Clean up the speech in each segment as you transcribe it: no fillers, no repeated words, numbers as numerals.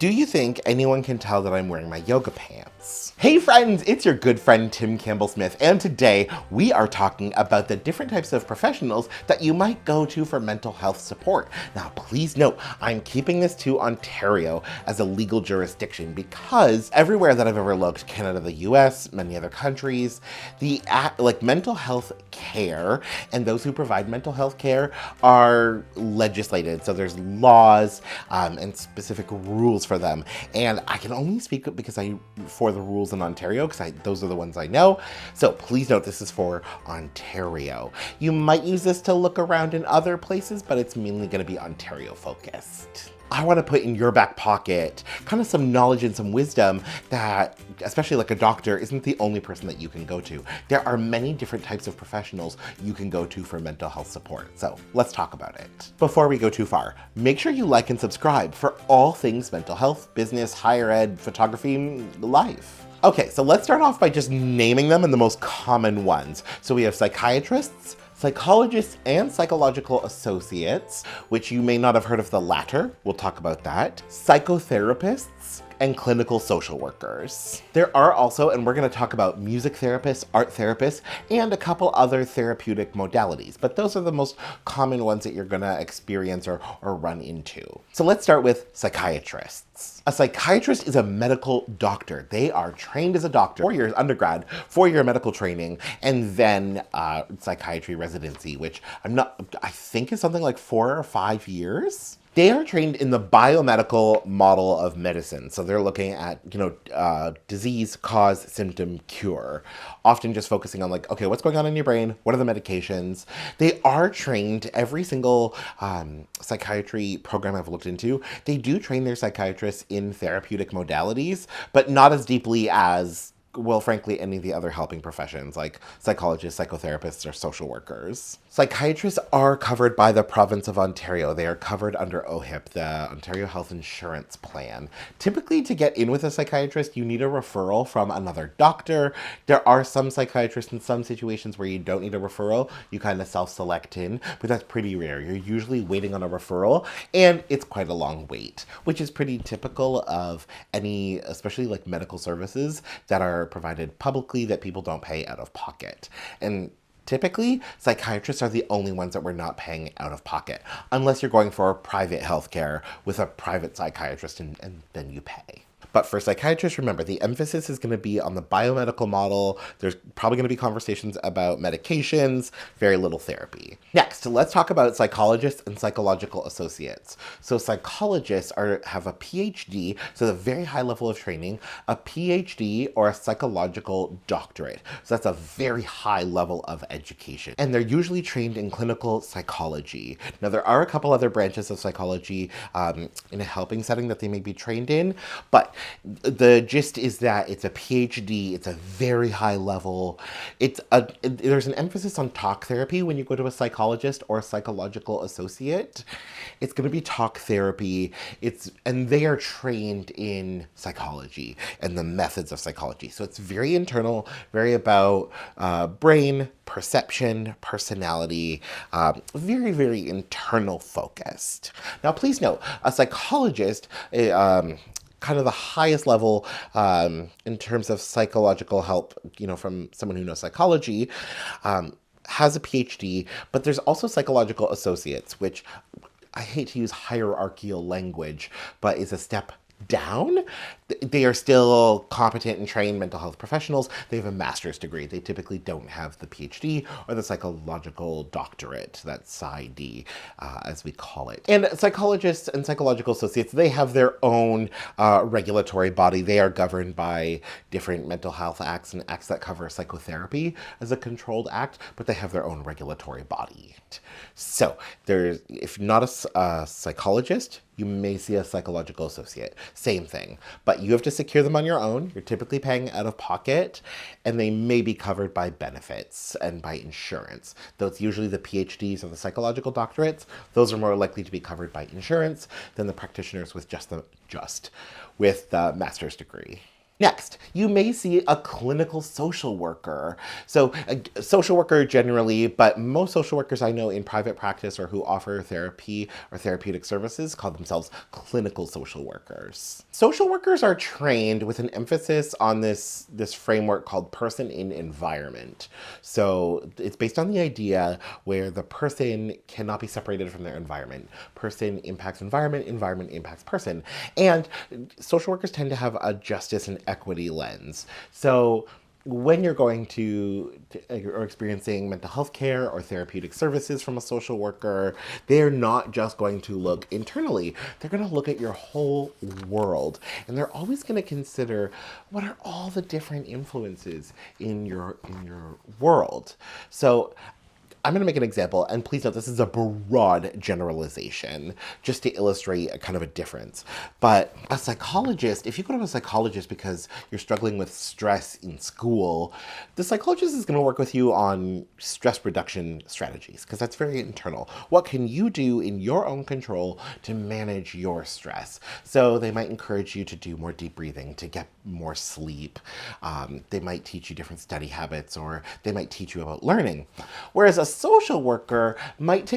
Do you think anyone can tell that I'm wearing my yoga pants? Hey friends, it's your good friend Tim Campbell-Smith, and today we are talking about the different types of professionals that you might go to for mental health support. Now please note, I'm keeping this to Ontario as a legal jurisdiction because everywhere that I've ever looked, Canada, the US, many other countries, the mental health care and those who provide mental health care are legislated. So there's laws and specific rules for them. And I can only speak for the rules in Ontario because those are the ones I know. So please note this is for Ontario. You might use this to look around in other places, but it's mainly going to be Ontario focused. I want to put in your back pocket kind of some knowledge and some wisdom that, especially like a doctor, isn't the only person that you can go to. There are many different types of professionals you can go to for mental health support. So let's talk about it. Before we go too far, make sure you like and subscribe for all things mental health, business, higher ed, photography, life. Okay, so let's start off by just naming them and the most common ones. So we have psychiatrists, psychologists and psychological associates, which you may not have heard of the latter. We'll talk about that. Psychotherapists and clinical social workers. There are also, and we're going to talk about music therapists, art therapists, and a couple other therapeutic modalities, but those are the most common ones that you're going to experience or run into. So let's start with psychiatrists. A psychiatrist is a medical doctor. They are trained as a doctor, 4 years undergrad, 4-year medical training, and then psychiatry residency, which I think is something like 4 or 5 years. They are trained in the biomedical model of medicine. So they're looking at, disease, cause, symptom, cure. Often just focusing on okay, what's going on in your brain? What are the medications? They are trained, every single psychiatry program I've looked into, they do train their psychiatrists in therapeutic modalities, but not as deeply as, well, frankly, any of the other helping professions like psychologists, psychotherapists, or social workers. Psychiatrists are covered by the province of Ontario. They are covered under OHIP, the Ontario Health Insurance Plan. Typically, to get in with a psychiatrist, you need a referral from another doctor. There are some psychiatrists in some situations where you don't need a referral. You kind of self-select in, but that's pretty rare. You're usually waiting on a referral, and it's quite a long wait, which is pretty typical of any, especially like medical services that are provided publicly that people don't pay out of pocket. And typically, psychiatrists are the only ones that we're not paying out of pocket, unless you're going for private healthcare with a private psychiatrist and then you pay. But for psychiatrists, remember, the emphasis is going to be on the biomedical model. There's probably going to be conversations about medications, very little therapy. Next, let's talk about psychologists and psychological associates. So psychologists have a PhD, so a very high level of training, a PhD or a psychological doctorate. So that's a very high level of education. And they're usually trained in clinical psychology. Now, there are a couple other branches of psychology in a helping setting that they may be trained in, but the gist is that it's a PhD, it's a very high level. There's an emphasis on talk therapy when you go to a psychologist or a psychological associate. It's going to be talk therapy. And they are trained in psychology and the methods of psychology. So it's very internal, very about brain, perception, personality, very, very internal focused. Now, please note, a psychologist, kind of the highest level in terms of psychological help, from someone who knows psychology, has a PhD, but there's also psychological associates, which I hate to use hierarchical language, but is a step down. They are still competent and trained mental health professionals. They have a master's degree. They typically don't have the PhD or the psychological doctorate, that's PsyD, as we call it. And psychologists and psychological associates, they have their own regulatory body. They are governed by different mental health acts and acts that cover psychotherapy as a controlled act, but they have their own regulatory body. So if not a psychologist, you may see a psychological associate. Same thing. But you have to secure them on your own. You're typically paying out of pocket, and they may be covered by benefits and by insurance. Though it's usually the PhDs or the psychological doctorates, those are more likely to be covered by insurance than the practitioners with with the master's degree. Next, you may see a clinical social worker. So a social worker generally, but most social workers I know in private practice or who offer therapy or therapeutic services call themselves clinical social workers. Social workers are trained with an emphasis on this framework called person in environment. So it's based on the idea where the person cannot be separated from their environment. Person impacts environment, environment impacts person. And social workers tend to have a justice and equity lens. So when you're going to or experiencing mental health care or therapeutic services from a social worker, they're not just going to look internally. They're going to look at your whole world. And they're always going to consider what are all the different influences in your world. So I'm going to make an example, and please note this is a broad generalization, just to illustrate a kind of a difference. But a psychologist, if you go to a psychologist because you're struggling with stress in school, the psychologist is going to work with you on stress reduction strategies, because that's very internal. What can you do in your own control to manage your stress? So they might encourage you to do more deep breathing, to get more sleep. They might teach you different study habits, or they might teach you about learning. Whereas a social worker might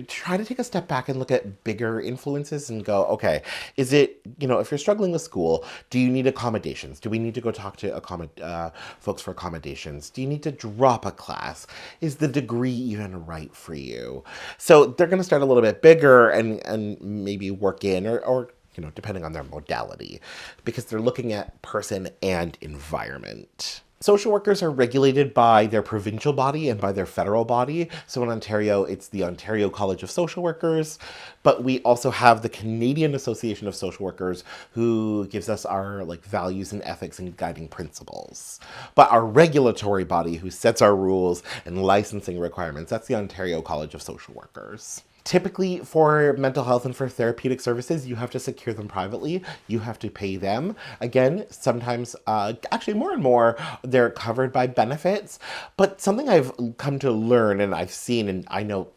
try to take a step back and look at bigger influences and go, okay, is it, if you're struggling with school, do you need accommodations? Do we need to go talk to folks for accommodations? Do you need to drop a class? Is the degree even right for you? So they're going to start a little bit bigger and maybe work in or depending on their modality, because they're looking at person and environment. Social workers are regulated by their provincial body and by their federal body. So in Ontario, it's the Ontario College of Social Workers, but we also have the Canadian Association of Social Workers, who gives us our values and ethics and guiding principles. But our regulatory body, who sets our rules and licensing requirements, that's the Ontario College of Social Workers. Typically, for mental health and for therapeutic services, you have to secure them privately. You have to pay them. Again, sometimes, actually more and more, they're covered by benefits. But something I've come to learn and I've seen, and I know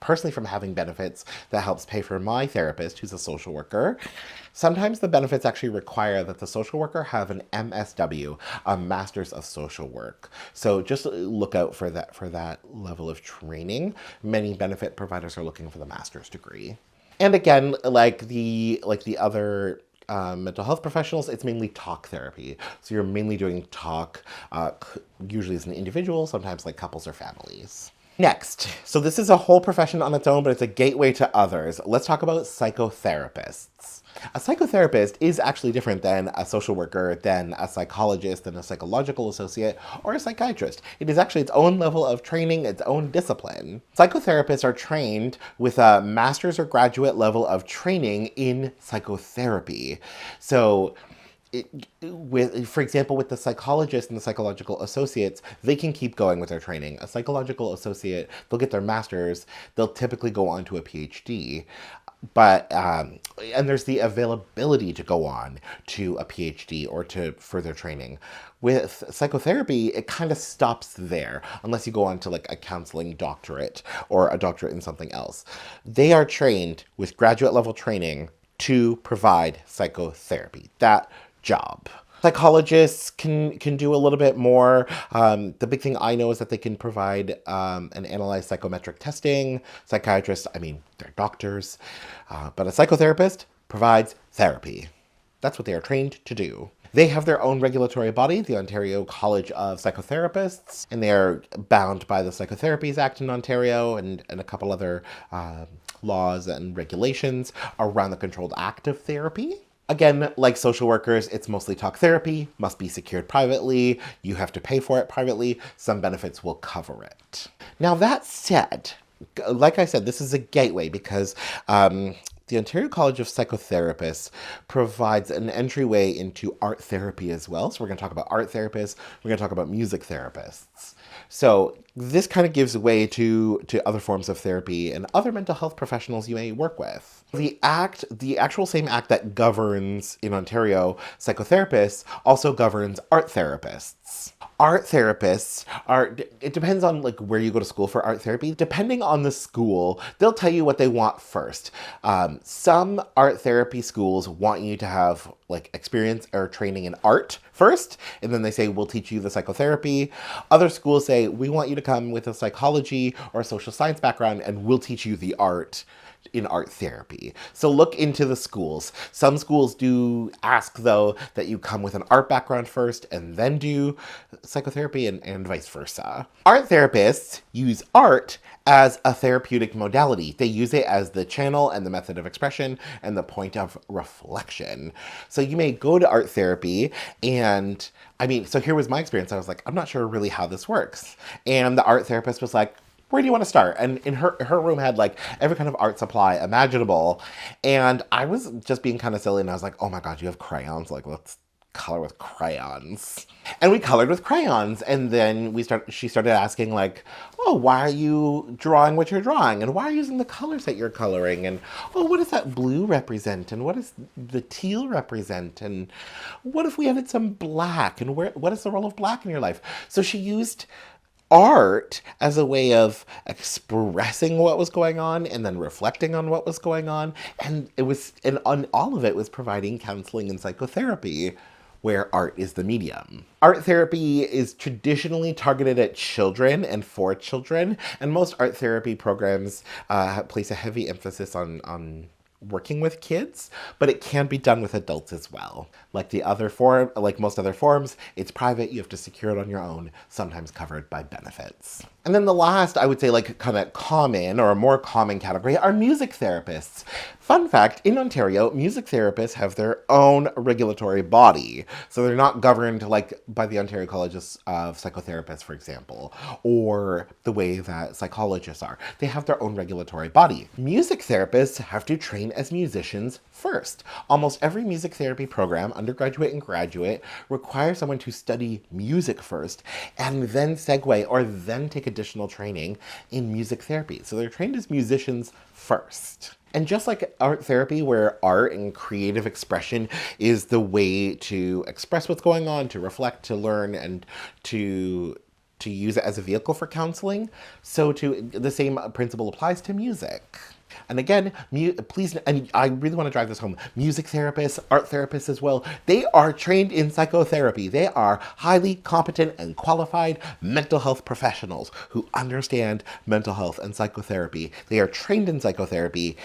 personally from having benefits that helps pay for my therapist, who's a social worker, sometimes the benefits actually require that the social worker have an MSW, a Master's of Social Work. So just look out for that level of training. Many benefit providers are looking for the master's degree. And again, like the other mental health professionals, it's mainly talk therapy. So you're mainly doing talk, usually as an individual, sometimes like couples or families. Next, so this is a whole profession on its own, but it's a gateway to others. Let's talk about psychotherapists. A psychotherapist is actually different than a social worker, than a psychologist, than a psychological associate, or a psychiatrist. It is actually its own level of training, its own discipline. Psychotherapists are trained with a master's or graduate level of training in psychotherapy. So for example, with the psychologists and the psychological associates, they can keep going with their training. A psychological associate, they'll get their master's, they'll typically go on to a PhD. But, and there's the availability to go on to a PhD or to further training. With psychotherapy, it kind of stops there, unless you go on to a counseling doctorate or a doctorate in something else. They are trained with graduate level training to provide psychotherapy. That job. Psychologists can do a little bit more. The big thing I know is that they can provide and analyze psychometric testing. Psychiatrists, they're doctors. But a psychotherapist provides therapy. That's what they are trained to do. They have their own regulatory body, the Ontario College of Psychotherapists, and they are bound by the Psychotherapies Act in Ontario and a couple other laws and regulations around the controlled active therapy. Again, like social workers, it's mostly talk therapy, must be secured privately, you have to pay for it privately, some benefits will cover it. Now that said, like I said, this is a gateway because the Ontario College of Psychotherapists provides an entryway into art therapy as well. So we're going to talk about art therapists, we're going to talk about music therapists. So this kind of gives way to other forms of therapy and other mental health professionals you may work with. The actual same act that governs in Ontario psychotherapists also governs art therapists. Art therapists are, it depends on like where you go to school for art therapy. Depending on the school, they'll tell you what they want first. Some art therapy schools want you to have like experience or training in art first, and then they say, we'll teach you the psychotherapy. Other schools say, we want you to come with a psychology or a social science background, and we'll teach you the art in art therapy. So look into the schools. Some schools do ask, though, that you come with an art background first and then do psychotherapy, and vice versa. Art therapists use art as a therapeutic modality. They use it as the channel and the method of expression and the point of reflection. So you may go to art therapy and, so here was my experience. I was like, I'm not sure really how this works. And the art therapist was like, where do you want to start? And in her room had like every kind of art supply imaginable. And I was just being kind of silly, and I was like, oh my God, you have crayons. Like, let's color with crayons. And we colored with crayons. And then she started asking like, oh, why are you drawing what you're drawing? And why are you using the colors that you're coloring? And, oh, what does that blue represent? And what does the teal represent? And what if we added some black? And what is the role of black in your life? So she used art as a way of expressing what was going on and then reflecting on what was going on. And on all of it was providing counseling and psychotherapy, where art is the medium. Art therapy is traditionally targeted at children and for children, and most art therapy programs place a heavy emphasis on working with kids, but it can be done with adults as well. Like most other forms, it's private, you have to secure it on your own, sometimes covered by benefits. And then the last, I would say, like kind of common or a more common category are music therapists. Fun fact, in Ontario, music therapists have their own regulatory body. So they're not governed like by the Ontario Colleges of Psychotherapists, for example, or the way that psychologists are. They have their own regulatory body. Music therapists have to train as musicians first. Almost every music therapy program, undergraduate and graduate, requires someone to study music first and then segue or then take additional training in music therapy. So they're trained as musicians first. And just like art therapy, where art and creative expression is the way to express what's going on, to reflect, to learn, and to use it as a vehicle for counseling, so the same principle applies to music. And again, please, and I really want to drive this home, music therapists, art therapists as well, they are trained in psychotherapy. They are highly competent and qualified mental health professionals who understand mental health and psychotherapy. They are trained in psychotherapy,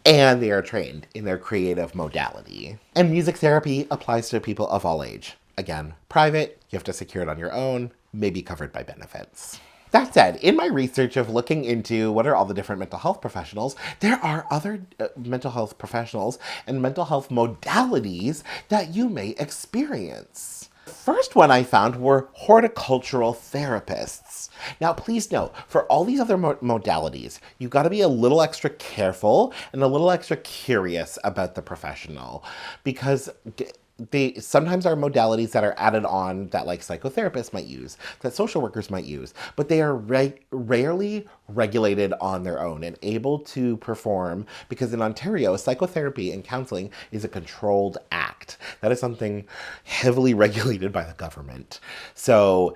and they are trained in their creative modality. And music therapy applies to people of all age. Again, private, you have to secure it on your own, maybe covered by benefits. That said, in my research of looking into what are all the different mental health professionals, there are other mental health professionals and mental health modalities that you may experience. The first one I found were horticultural therapists. Now, please note, for all these other modalities, you've got to be a little extra careful and a little extra curious about the professional, because they sometimes are modalities that are added on that like psychotherapists might use, that social workers might use, but they are rarely regulated on their own and able to perform, because in Ontario, psychotherapy and counseling is a controlled act. That is something heavily regulated by the government. So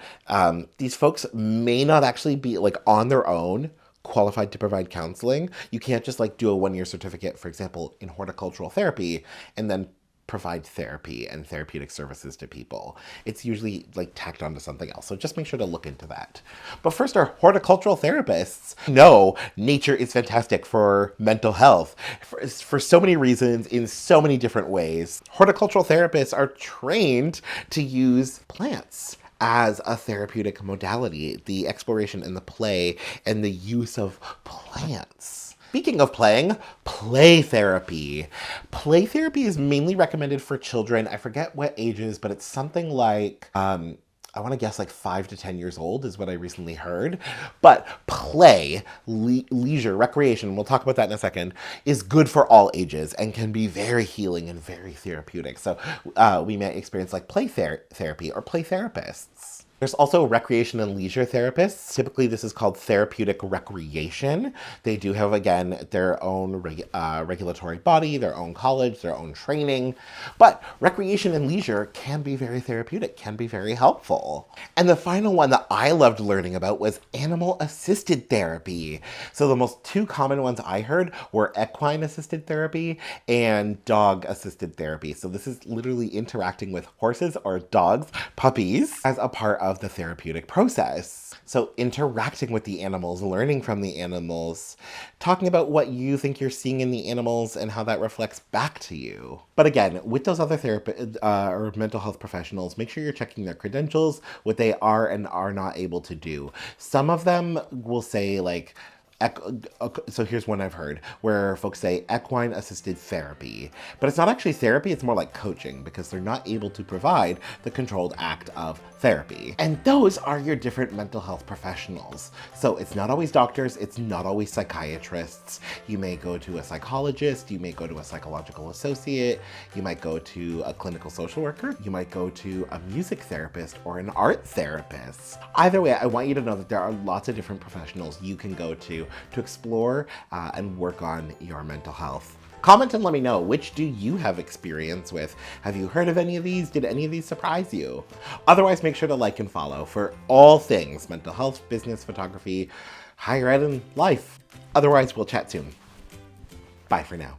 these folks may not actually be like on their own qualified to provide counseling. You can't just like do a 1-year certificate, for example, in horticultural therapy, and then provide therapy and therapeutic services to people. It's usually like tacked onto something else. So just make sure to look into that. But first, our horticultural therapists know nature is fantastic for mental health for so many reasons, in so many different ways. Horticultural therapists are trained to use plants as a therapeutic modality, the exploration and the play and the use of plants. Speaking of playing, play therapy. Play therapy is mainly recommended for children. I forget what ages, but it's something like, I want to guess like 5 to 10 years old is what I recently heard. But play, leisure, recreation, we'll talk about that in a second, is good for all ages and can be very healing and very therapeutic. So we may experience like play therapy or play therapists. There's also recreation and leisure therapists. Typically, this is called therapeutic recreation. They do have, again, their own regulatory body, their own college, their own training. But recreation and leisure can be very therapeutic, can be very helpful. And the final one that I loved learning about was animal-assisted therapy. So the most two common ones I heard were equine-assisted therapy and dog-assisted therapy. So this is literally interacting with horses or dogs, puppies, as a part of the therapeutic process. So interacting with the animals, learning from the animals, talking about what you think you're seeing in the animals and how that reflects back to you. But again, with those other or mental health professionals, make sure you're checking their credentials, what they are and are not able to do. Some of them will say like, so here's one I've heard where folks say equine assisted therapy, but it's not actually therapy, it's more like coaching because they're not able to provide the controlled act of therapy. And those are your different mental health professionals. So it's not always doctors, it's not always psychiatrists. You may go to a psychologist, you may go to a psychological associate, you might go to a clinical social worker, you might go to a music therapist or an art therapist. Either way, I want you to know that there are lots of different professionals you can go to explore and work on your mental health. Comment and let me know, which do you have experience with? Have you heard of any of these? Did any of these surprise you? Otherwise, make sure to like and follow for all things mental health, business, photography, higher ed, and life. Otherwise, we'll chat soon. Bye for now.